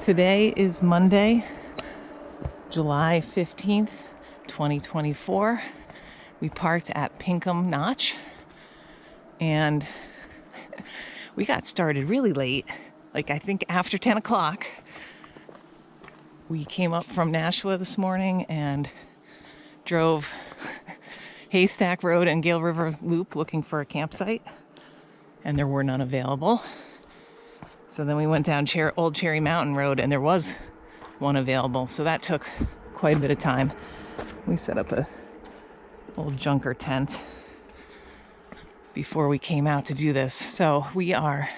Today is Monday, July 15th, 2024. We parked at Pinkham Notch and we got started really late, like I think after 10 o'clock. We came up from Nashua this morning and drove Haystack Road and Gale River Loop looking for a campsite, and there were none available. So then we went down Old Cherry Mountain Road and there was one available. So that took quite a bit of time. We set up a old junker tent before we came out to do this. So we are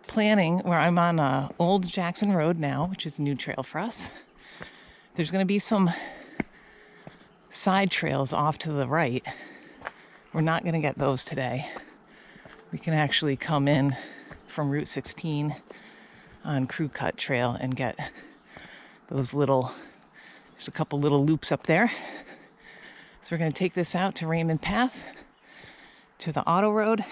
planning, where I'm on Old Jackson Road now, which is a new trail for us. There's going to be some side trails off to the right. We're not going to get those today. We can actually come in from Route 16 on Crew Cut Trail and get those there's a couple little loops up there. So we're going to take this out to Raymond Path, to the Auto Road.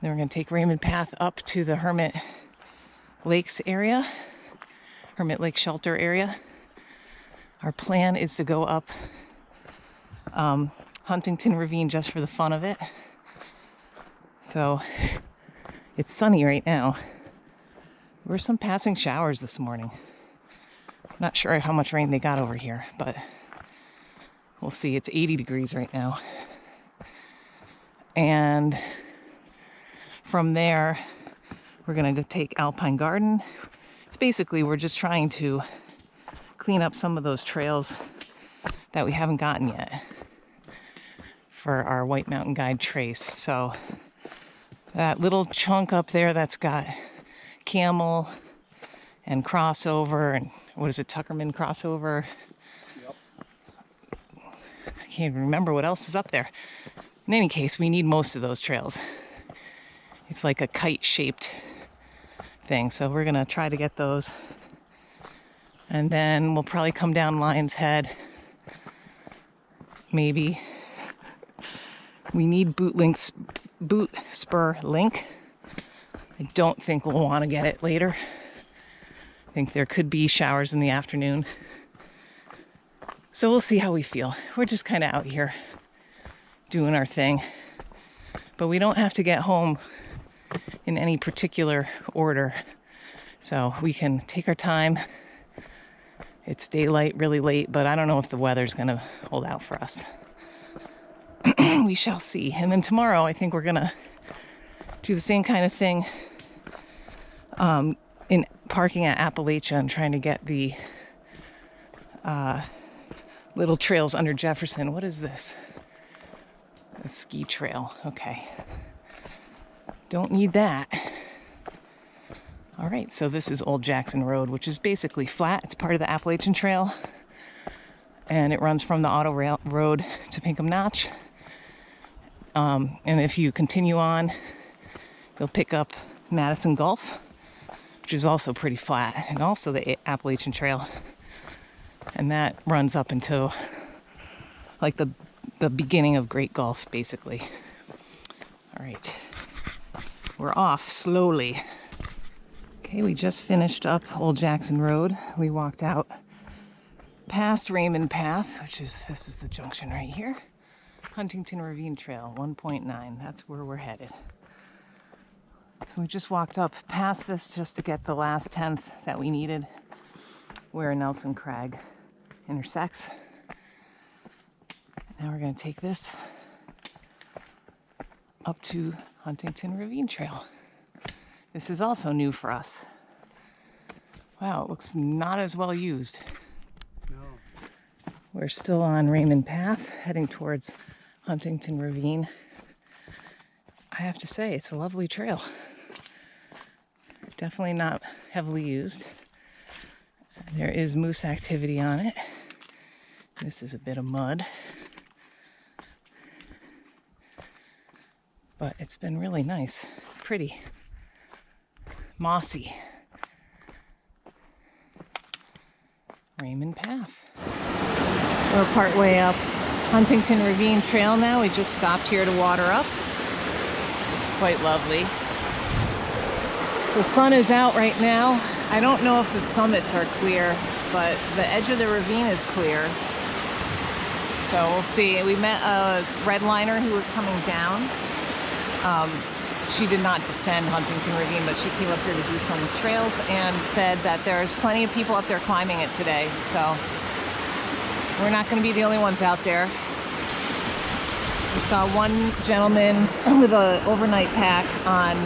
Then we're going to take Raymond Path up to the Hermit Lakes area, Hermit Lake Shelter area. Our plan is to go up Huntington Ravine just for the fun of it. So it's sunny right now. There were some passing showers this morning. Not sure how much rain they got over here, but we'll see. It's 80 degrees right now. And from there, we're going to go take Alpine Garden. It's basically, we're just trying to clean up some of those trails that we haven't gotten yet for our White Mountain Guide trace. So that little chunk up there that's got Camel and crossover, and what is it, Tuckerman crossover? Yep. I can't even remember what else is up there. In any case, we need most of those trails. It's like a kite-shaped thing, so we're gonna try to get those. And then we'll probably come down Lion's Head. Maybe. We need boot spur link. I don't think we'll want to get it later. I think there could be showers in the afternoon. So we'll see how we feel. We're just kind of out here doing our thing. But we don't have to get home in any particular order. So we can take our time. It's daylight really late, but I don't know if the weather's going to hold out for us. We shall see. And then tomorrow, I think we're going to do the same kind of thing in parking at Appalachia and trying to get the little trails under Jefferson. What is this? A ski trail. Okay. Don't need that. All right, so this is Old Jackson Road, which is basically flat. It's part of the Appalachian Trail. And it runs from the Auto Road to Pinkham Notch. And if you continue on, you'll pick up Madison Gulf, which is also pretty flat, and also the Appalachian Trail. And that runs up into like the beginning of Great Gulf, basically. All right, we're off slowly. Okay, we just finished up Old Jackson Road. We walked out past Raymond Path, this is the junction right here. Huntington Ravine Trail, 1.9. That's where we're headed. So we just walked up past this just to get the last 10th that we needed, where Nelson Crag intersects. Now we're going to take this up to Huntington Ravine Trail. This is also new for us. Wow, it looks not as well used. No. We're still on Raymond Path, heading towards Huntington Ravine. I have to say, it's a lovely trail. Definitely not heavily used. There is moose activity on it. This is a bit of mud. But it's been really nice, pretty, mossy. Raymond Path. We're partway up Huntington Ravine Trail now. We just stopped here to water up. It's quite lovely. The sun is out right now. I don't know if the summits are clear, but the edge of the ravine is clear. So we'll see. We met a redliner who was coming down. She did not descend Huntington Ravine, but she came up here to do some trails and said that there's plenty of people up there climbing it today. So we're not going to be the only ones out there. We saw one gentleman with an overnight pack on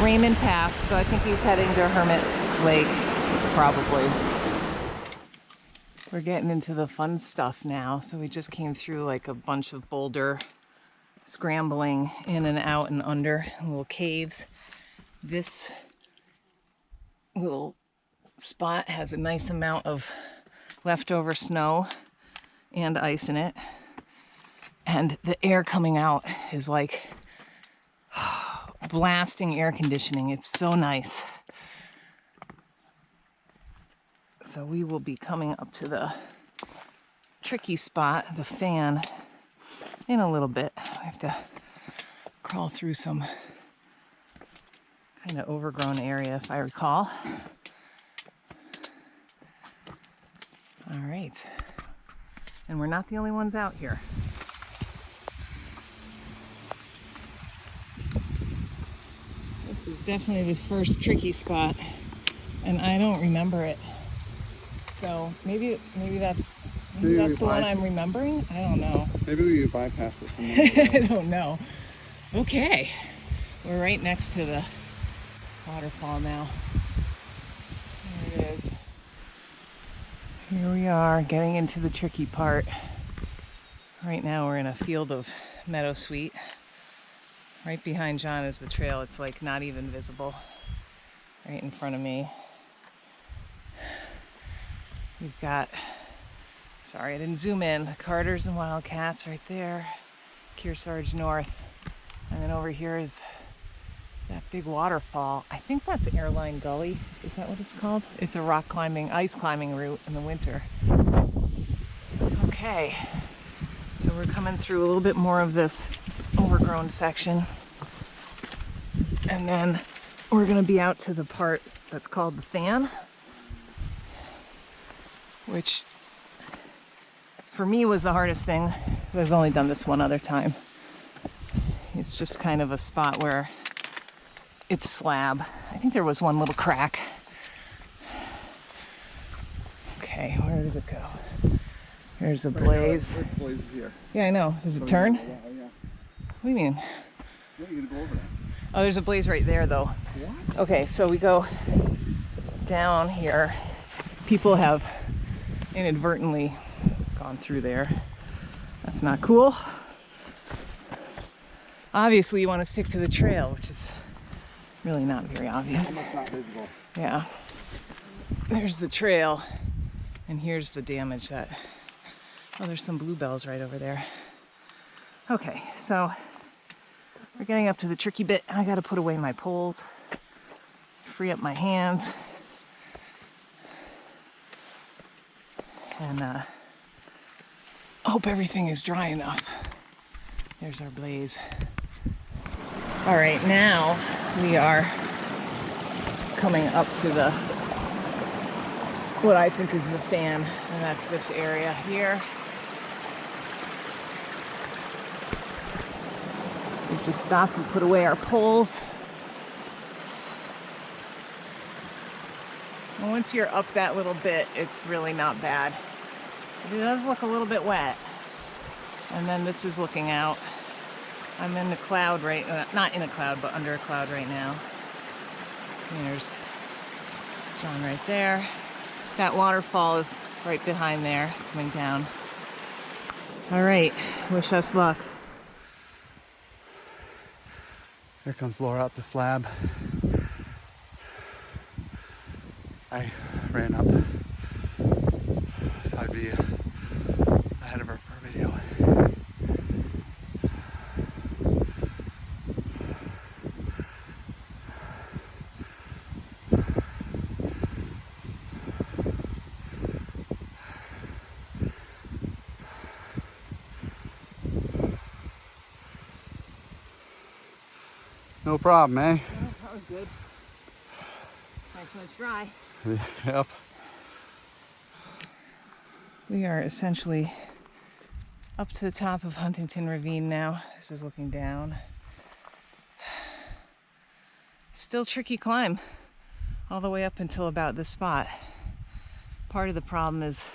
Raymond Path, so I think he's heading to Hermit Lake, probably. We're getting into the fun stuff now. So we just came through like a bunch of boulder scrambling in and out and under little caves. This little spot has a nice amount of leftover snow and ice in it. And the air coming out is like blasting air conditioning. It's so nice. So we will be coming up to the tricky spot, the fan, in a little bit. I have to crawl through some kind of overgrown area, if I recall. All right. And we're not the only ones out here. This is definitely the first tricky spot, and I don't remember it. So maybe that's the one I'm remembering. I don't know. Maybe we bypass this. I don't know. Okay, we're right next to the waterfall now. There it is. Here we are, getting into the tricky part. Right now we're in a field of meadowsweet. Right behind John is the trail. It's like not even visible. Right in front of me. We've got, sorry I didn't zoom in, the Carters and Wildcats right there, Kearsarge North, and then over here is that big waterfall. I think that's Airline Gully. Is that what it's called? It's a rock climbing, ice climbing route in the winter. Okay, so we're coming through a little bit more of this overgrown section, and then we're going to be out to the part that's called the fan, which for me was the hardest thing. I've only done this one other time. It's just kind of a spot where it's slab. I think there was one little crack. Okay, where does it go? There's a blaze. There's a blaze here. Yeah, I know. Does it turn? Yeah. What do you mean? Yeah, you're gonna go over there. Oh, there's a blaze right there though. What? Okay, so we go down here. People have inadvertently gone through there. That's not cool. Obviously you want to stick to the trail, which is really not very obvious. Almost not visible. Yeah. There's the trail, and here's the damage that, oh, there's some bluebells right over there. Okay, so we're getting up to the tricky bit. I gotta put away my poles, free up my hands, and hope everything is dry enough. There's our blaze. All right, now we are coming up to the, what I think is the fan, and that's this area here. We've just stopped and put away our poles. And once you're up that little bit, it's really not bad. It does look a little bit wet. And then this is looking out. I'm in the cloud right, not in a cloud, but under a cloud right now. And there's John right there. That waterfall is right behind there, coming down. All right, wish us luck. Here comes Laura up the slab. I ran up, so I'd be ahead of her for a video. No problem, eh? Oh, that was good. Nice when it's dry. Yep. We are essentially up to the top of Huntington Ravine now. This is looking down. Still tricky climb all the way up until about this spot. Part of the problem is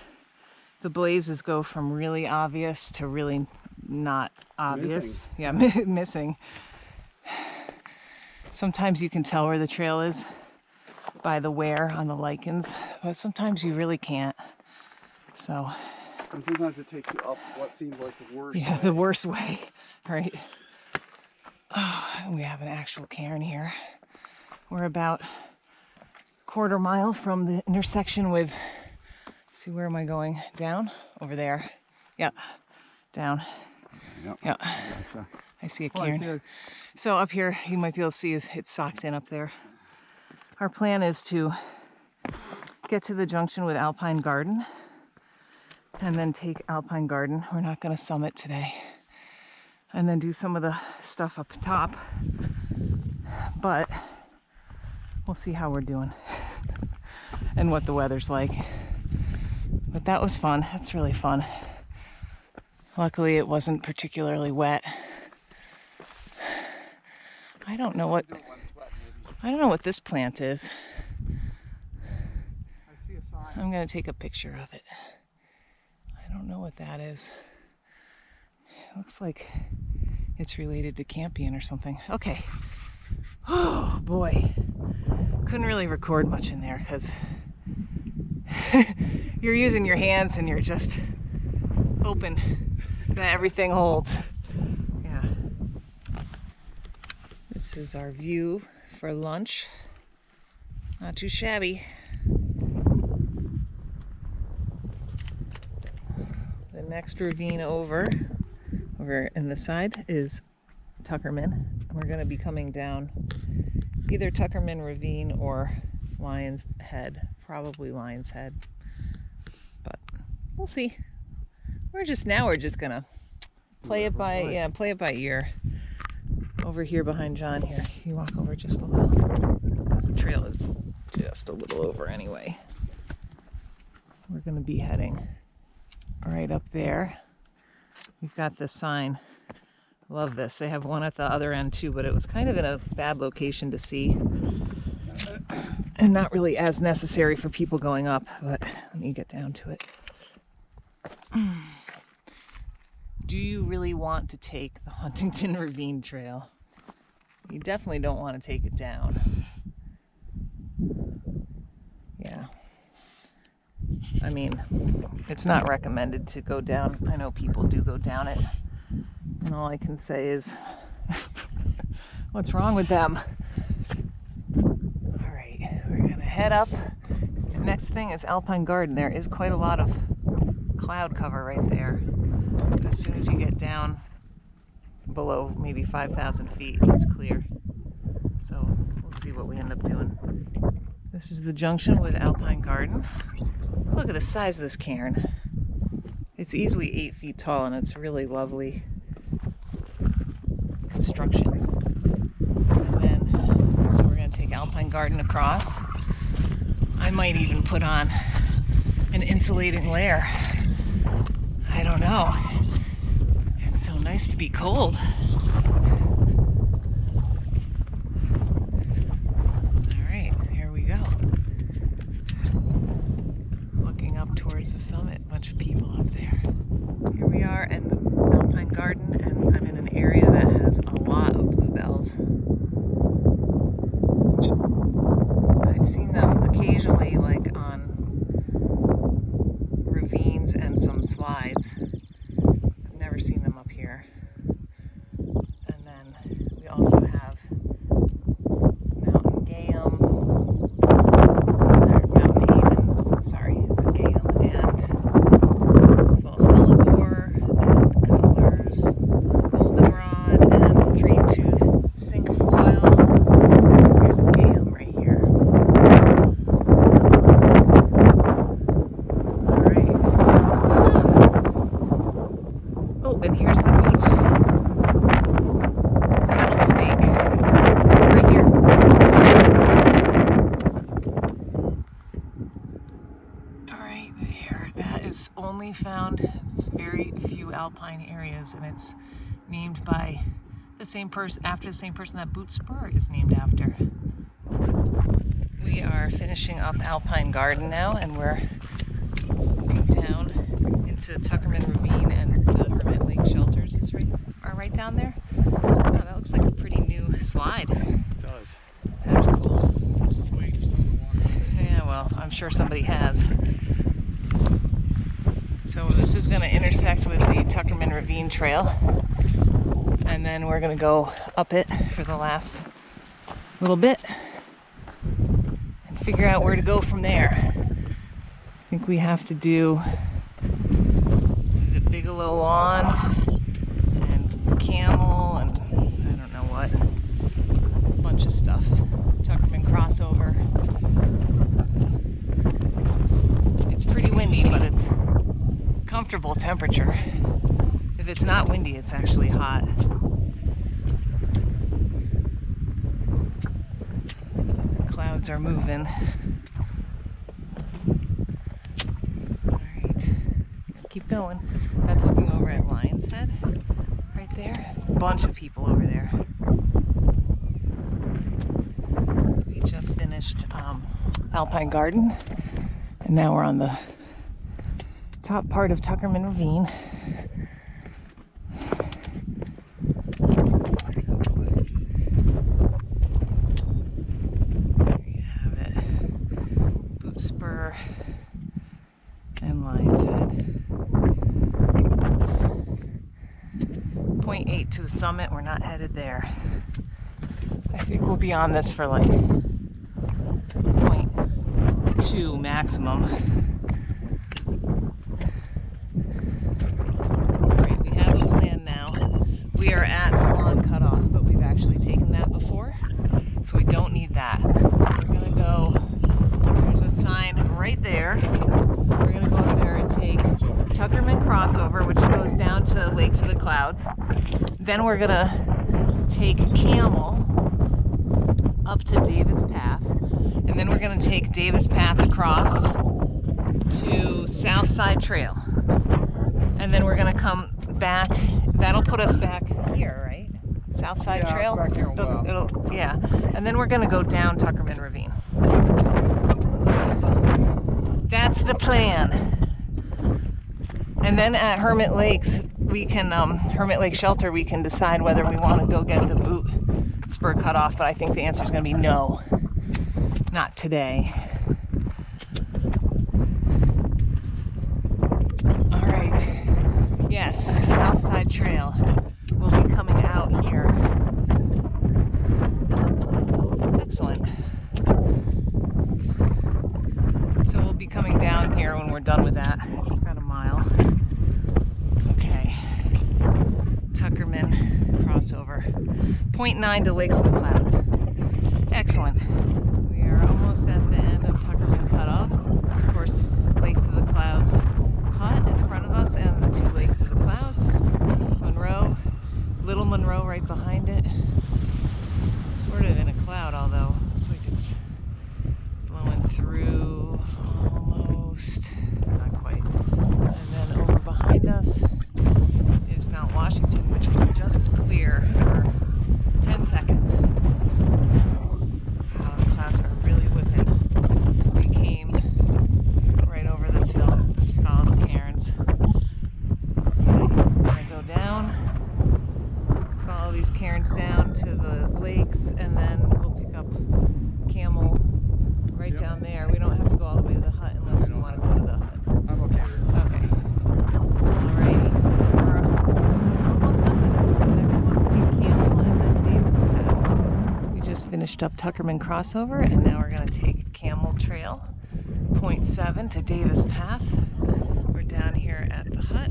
the blazes go from really obvious to really not obvious. Missing. Yeah, missing. Sometimes you can tell where the trail is by the wear on the lichens, but sometimes you really can't. So, and sometimes it takes you up what seems like the worst yeah, way. the worst way, right? Oh, we have an actual cairn here. We're about a quarter mile from the intersection with, see, where am I going? Down? Over there. Yeah, down. Yep. Yeah, Gotcha. I see a Oh, I cairn. see it. So up here, you might be able to see it's socked in up there. Our plan is to get to the junction with Alpine Garden and then take Alpine Garden. We're not going to summit today. And then do some of the stuff up top. But we'll see how we're doing and what the weather's like. But that was fun. That's really fun. Luckily, it wasn't particularly wet. I don't know what this plant is. I see a sign. I'm going to take a picture of it. I don't know what that is. It looks like it's related to Campion or something. Okay. Oh boy. Couldn't really record much in there because you're using your hands and you're just hoping that everything holds. Yeah. This is our view for lunch. Not too shabby. The next ravine over in the side is Tuckerman. We're going to be coming down either Tuckerman Ravine or Lion's Head. Probably Lion's Head. But we'll see. We're just gonna play it by ear. Over here behind John here. You walk over just a little. Because the trail is just a little over anyway. We're gonna be heading right up there. We've got this sign. Love this. They have one at the other end too, but it was kind of in a bad location to see. And not really as necessary for people going up, but let me get down to it. Do you really want to take the Huntington Ravine Trail? You definitely don't want to take it down. Yeah. I mean, it's not recommended to go down. I know people do go down it. And all I can say is, what's wrong with them? All right, we're gonna head up. The next thing is Alpine Garden. There is quite a lot of cloud cover right there. But as soon as you get down below maybe 5,000 feet, it's clear. So we'll see what we end up doing. This is the junction with Alpine Garden. Look at the size of this cairn. It's easily 8 feet tall and it's really lovely construction. And then, so we're going to take Alpine Garden across. I might even put on an insulating layer. I don't know. It's so nice to be cold. All right, here we go. Looking up towards the summit, a bunch of people up there. Here we are in the Alpine Garden, and I'm in an area that has a lot of bluebells. I've seen them occasionally, like on ravines and some slides. I've never seen them up here. And then we also have mountain gayum, or mountain haven, sorry, it's a gayum, and false hellebore, and cuttlers, goldenrod, and three-tooth cinquefoil. Here's a gayum right here. All right. only found very few alpine areas, and it's named by the same person, after the same person that Boot Spur is named after. We are finishing up Alpine Garden now, and we're looking down into Tuckerman Ravine, and the Hermit Lake shelters are right down there. Oh, that looks like a pretty new slide. It does. That's cool. Let's just wait for someone to walk over. Yeah, well, I'm sure somebody has. So this is going to intersect with the Tuckerman Ravine Trail, and then we're going to go up it for the last little bit and figure out where to go from there. I think we have to do the Bigelow Lawn and Camel and I don't know what, a bunch of stuff. Tuckerman crossover. It's pretty windy, but it's comfortable temperature. If it's not windy, it's actually hot. Clouds are moving. Alright, keep going. That's looking over at Lion's Head, right there. Bunch of people over there. We just finished Alpine Garden, and now we're on the top part of Tuckerman Ravine. There you have it. Boot Spur and Lion's Head. 0.8 to the summit. We're not headed there. I think we'll be on this for like 0.2 maximum. We are at the lawn cutoff, but we've actually taken that before, so we don't need that. So we're gonna go, there's a sign right there. We're gonna go up there and take Tuckerman crossover, which goes down to Lakes of the Clouds. Then we're gonna take Camel up to Davis Path, and then we're gonna take Davis Path across to Southside Trail. And then we're gonna come back. That'll put us back here, right? Southside Trail? Back here, Yeah. And then we're going to go down Tuckerman Ravine. That's the plan. And then at Hermit Lakes, we can, Hermit Lake Shelter, we can decide whether we want to go get the Boot Spur cut off, but I think the answer is going to be no. Not today. All right. Yes, Southside Trail will be coming out here. Excellent. So we'll be coming down here when we're done with that. Just got a mile. Okay. Tuckerman crossover. 0.9 to Lakes of the Clouds. Excellent. We are almost at the end of Tuckerman cutoff. Of course, Lakes of the Clouds hut in front of us, and the two Lakes of the Clouds. Monroe, Little Monroe right behind it. Sort of in a cloud, although looks like it's blowing through almost, not quite. And then over behind us is Mount Washington, which was just clear for 10 seconds. Wow, the clouds are really whipping. So we came right over this hill, just follow the cairns. I go down, follow these cairns down to the lakes, and then we'll pick up Camel right down there. We don't have to go all the way to the hut unless you want to go to the hut. I'm okay with it. Okay. Alrighty. We're almost done with this. The next one will be Camel and then Davis Path. We just finished up Tuckerman crossover, and now we're going to take Camel Trail, 0.7 to Davis Path. We're down here at the hut.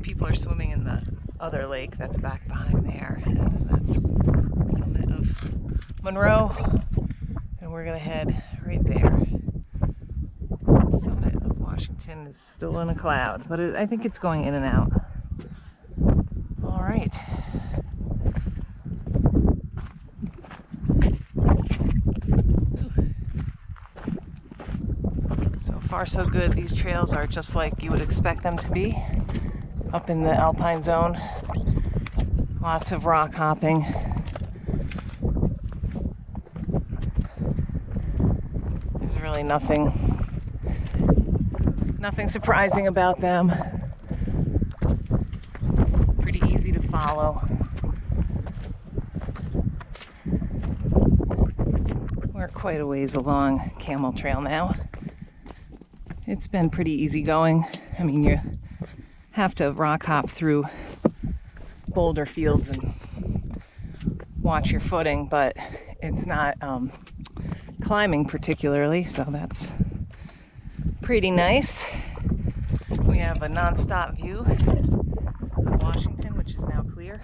People are swimming in the other lake that's back behind there. And that's the summit of Monroe. And we're going to head right there. The summit of Washington is still in a cloud, but I think it's going in and out. All right. So far so good. These trails are just like you would expect them to be up in the Alpine zone. Lots of rock hopping. There's really nothing surprising about them. Pretty easy to follow. We're quite a ways along Camel Trail now. It's been pretty easy going. I mean, you have to rock hop through boulder fields and watch your footing, but it's not climbing particularly, so that's pretty nice. We have a non-stop view of Washington, which is now clear.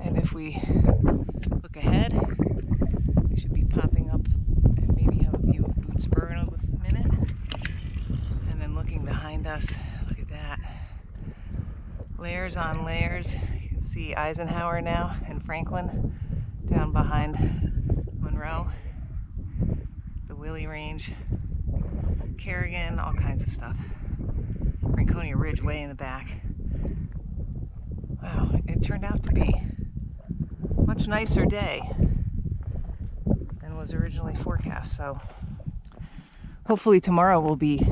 And if we look ahead, we should be popping up and maybe have a view of Boots Spur in a minute. And then looking behind us, look at that. Layers on layers. You can see Eisenhower now and Franklin down behind Monroe. The Willie Range, Kerrigan, all kinds of stuff. Franconia Ridge way in the back. Wow, it turned out to be a much nicer day than was originally forecast, so hopefully tomorrow will be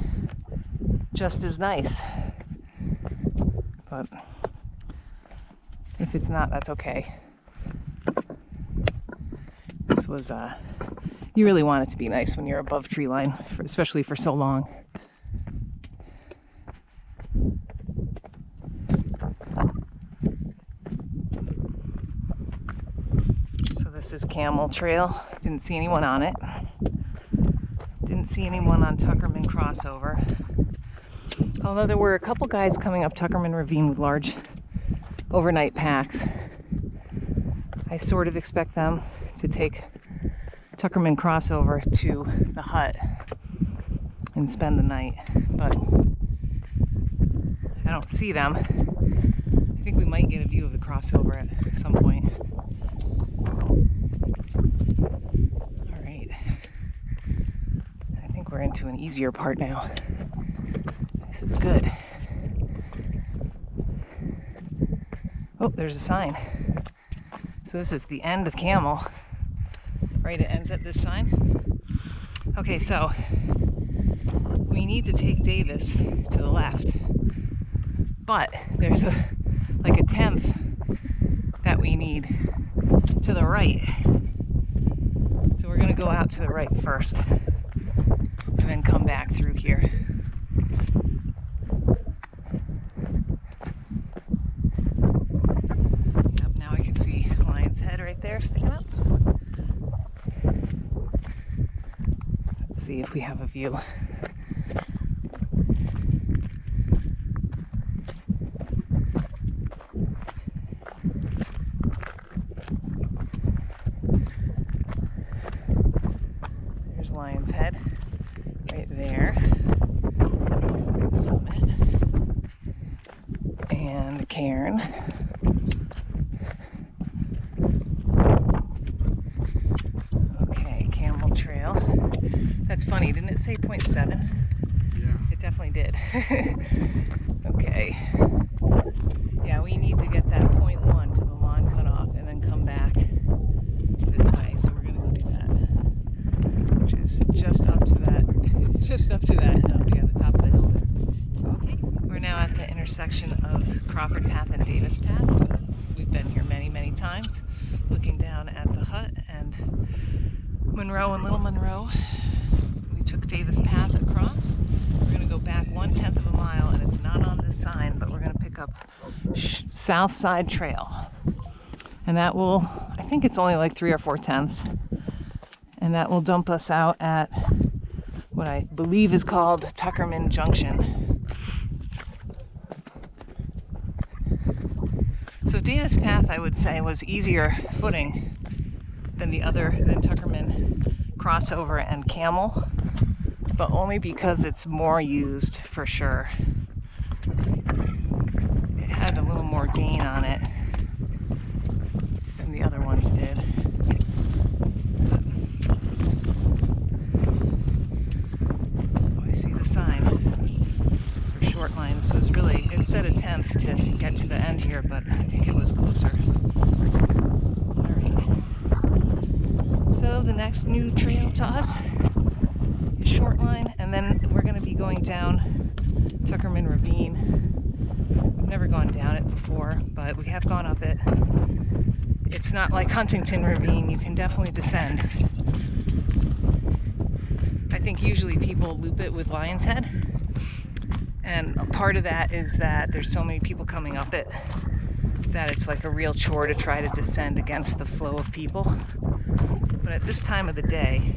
just as nice. But if it's not, that's okay. This was, you really want it to be nice when you're above tree line, especially for so long. So this is Camel Trail. Didn't see anyone on it. Didn't see anyone on Tuckerman crossover. Although there were a couple guys coming up Tuckerman Ravine with large overnight packs. I sort of expect them to take Tuckerman crossover to the hut and spend the night, but I don't see them. I think we might get a view of the crossover at some point. All right, I think we're into an easier part now. This is good. Oh, there's a sign. So this is the end of Camel. Right, it ends at this sign. Okay, so we need to take Davis to the left, but there's like a 10th that we need to the right. So we're gonna go out to the right first and then come back through here. Yep, now I can see Lion's Head right there sticking up. Let's see if we have a view. There's Lion's Head right there. Summit. And Cairn. Okay, Camel Trail. That's funny, didn't it say 0.7? Yeah. It definitely did. Okay. Yeah, we need to get that 0.1 to the lawn cutoff and then come back this way. So we're gonna go do that. Which is just up to that. It's just up to that hill. Yeah, the top of the hill there. Okay. We're now at the intersection of Crawford Path and Davis Path. So we've been here many, many times, looking down at the hut and Monroe and Little Monroe. We took Davis Path across. We're going to go back 1/10 of a mile, and it's not on this sign, but we're going to pick up Southside Trail. And that will, I think it's only like 3 or 4/10. And that will dump us out at what I believe is called Tuckerman Junction. So Davis Path, I would say, was easier footing than Tuckerman crossover and Camel, but only because it's more used for sure. It had a little more gain on it than the other ones did. Oh, I see line, so it's really, it said a 10th to get to the end here, but I think it was closer. All right. So the next new trail to us is short line, and then we're going to be going down Tuckerman Ravine. We've never gone down it before, but we have gone up it. It's not like Huntington Ravine. You can definitely descend. I think usually people loop it with Lion's Head, and a part of that is that there's so many people coming up it that it's like a real chore to try to descend against the flow of people. But at this time of the day,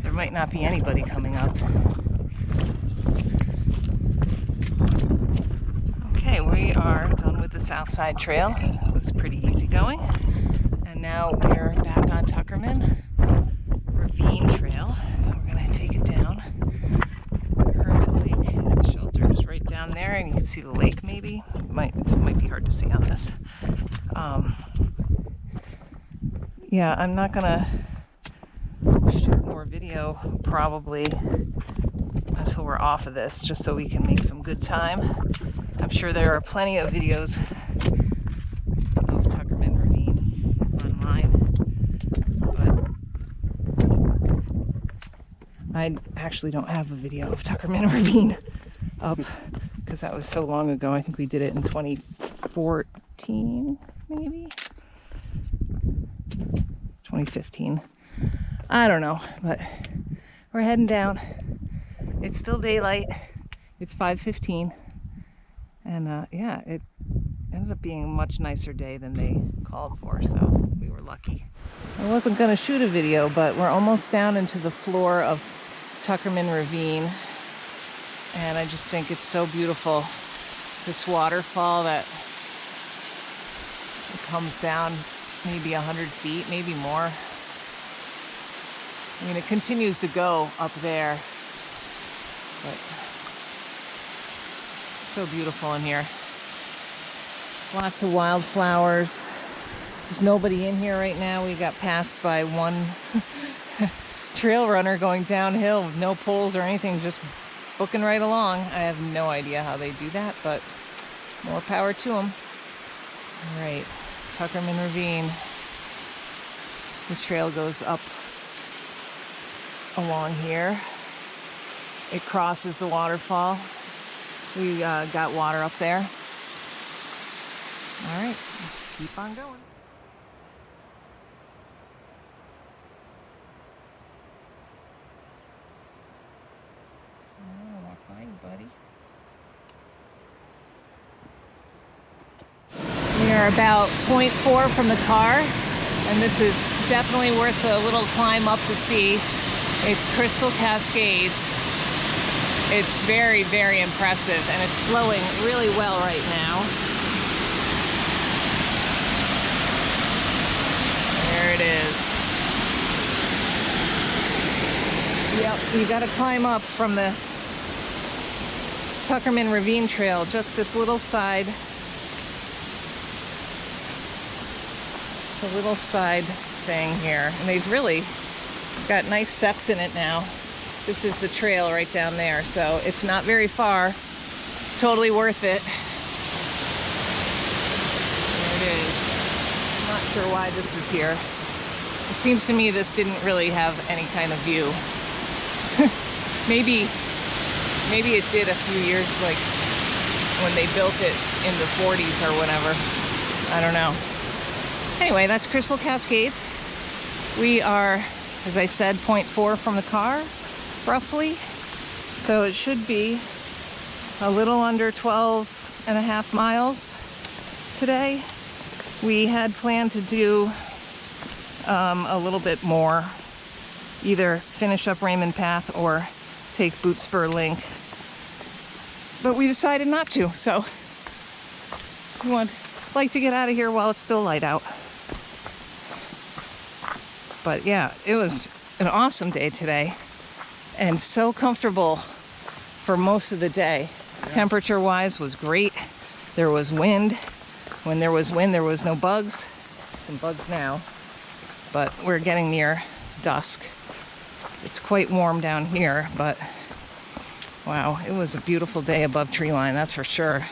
there might not be anybody coming up. Okay, we are done with the Southside trail. It was pretty easy going. And now we're back on Tuckerman Ravine Trail. We're gonna take it down. Hermit Lake shelter is right down there, and you can see the lake maybe. It might be hard to see on this. Yeah, I'm not gonna shoot more video probably until we're off of this, just so we can make some good time. I'm sure there are plenty of videos of Tuckerman Ravine online, but I actually don't have a video of Tuckerman Ravine up because that was so long ago. I think we did it in 2014, maybe 2015. I don't know, but we're heading down. It's still daylight. It's 5:15. And yeah, it ended up being a much nicer day than they called for, so we were lucky. I wasn't going to shoot a video, but we're almost down into the floor of Tuckerman Ravine, and I just think it's so beautiful. This waterfall that it comes down maybe 100 feet, maybe more. I mean, it continues to go up there, but so beautiful in here. Lots of wildflowers. There's nobody in here right now. We got passed by one trail runner going downhill with no poles or anything, just booking right along. I have no idea how they do that, but more power to them. All right, Tuckerman Ravine. The trail goes up along here. It crosses the waterfall. We got water up there. All right, keep on going. Oh, walk by you, buddy. We are about 0.4 from the car, and this is definitely worth a little climb up to see. It's Crystal Cascades. It's very, very impressive, and it's flowing really well right now. There it is. Yep, you gotta climb up from the Tuckerman Ravine Trail, just this little side. It's a little side thing here, and they've really got nice steps in it now. This is the trail right down there, so it's not very far. Totally worth it. There it is. I'm not sure why this is here. It seems to me this didn't really have any kind of view. maybe it did a few years, like when they built it in the 40s or whatever. I don't know. Anyway, that's Crystal Cascades. We are, as I said, 0.4 from the car, roughly. So it should be a little under 12 and a half miles today. We had planned to do a little bit more, either finish up Raymond Path or take Boot Spur Link, but we decided not to, so we would like to get out of here while it's still light out. But yeah, it was an awesome day today, and so comfortable for most of the day. Yeah. Temperature wise was great. There was wind. When there was wind, there was no bugs. Some bugs now, but we're getting near dusk. It's quite warm down here, but Wow, it was a beautiful day above tree line, that's for sure.